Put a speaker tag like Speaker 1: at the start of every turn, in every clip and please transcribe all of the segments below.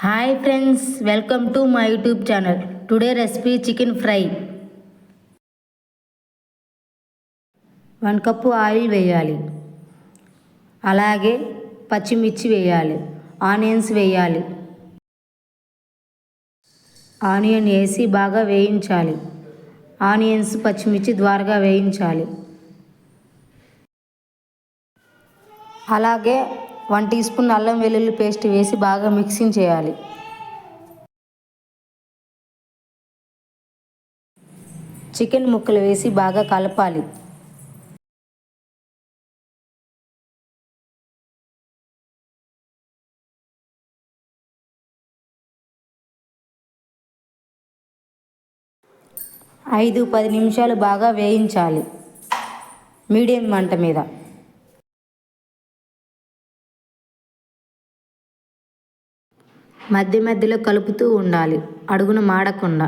Speaker 1: Hi friends, welcome to my YouTube channel. Today recipe chicken fry. 1 cup oil వేయాలి. అలాగే పచ్చిమిర్చి వేయాలి. Onions వేయాలి. ఆనియన్ వేసి బాగా వేయించాలి. ఆనియన్స్ పచ్చిమిర్చి ద్వారగా వేయించాలి. అలాగే 1 టీ స్పూన్ అల్లం వెల్లుల్లి పేస్ట్ వేసి బాగా మిక్సింగ్ చేయాలి. చికెన్ ముక్కలు వేసి బాగా కలపాలి. ఐదు 10 నిమిషాలు బాగా వేయించాలి మీడియం మంట మీద. మధ్య మధ్యలో కలుపుతూ ఉండాలి, అడుగున మాడకుండా.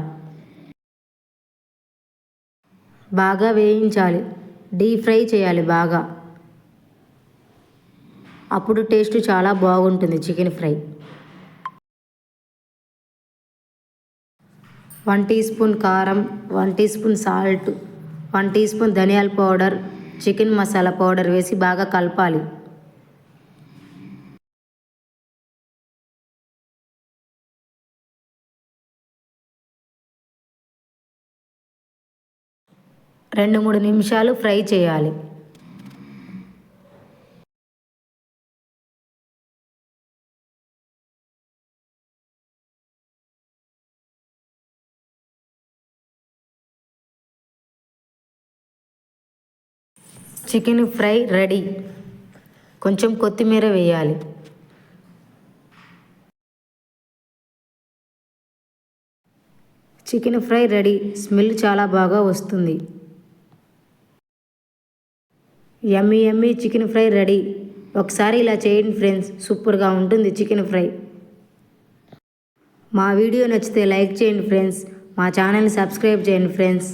Speaker 1: బాగా వేయించాలి, డీప్ ఫ్రై చేయాలి బాగా. అప్పుడు టేస్ట్ చాలా బాగుంటుంది చికెన్ ఫ్రై. 1 టీ స్పూన్ కారం, 1 teaspoon salt, 1 teaspoon ధనియాల పౌడర్, చికెన్ మసాలా పౌడర్ వేసి బాగా కలపాలి. రెండు 3 నిమిషాలు ఫ్రై చేయాలి. Chicken fry ready. కొంచెం కొత్తిమీర వేయాలి. Chicken fry ready. స్మెల్ చాలా బాగా వస్తుంది. యమ్మీ యమ్మీ చికెన్ ఫ్రై రెడీ. ఒకసారి ఇలా చేయండి ఫ్రెండ్స్, సూపర్గా ఉంటుంది చికెన్ ఫ్రై. మా వీడియో నచ్చితే లైక్ చేయండి ఫ్రెండ్స్, మా ఛానల్ని సబ్స్క్రైబ్ చేయండి ఫ్రెండ్స్.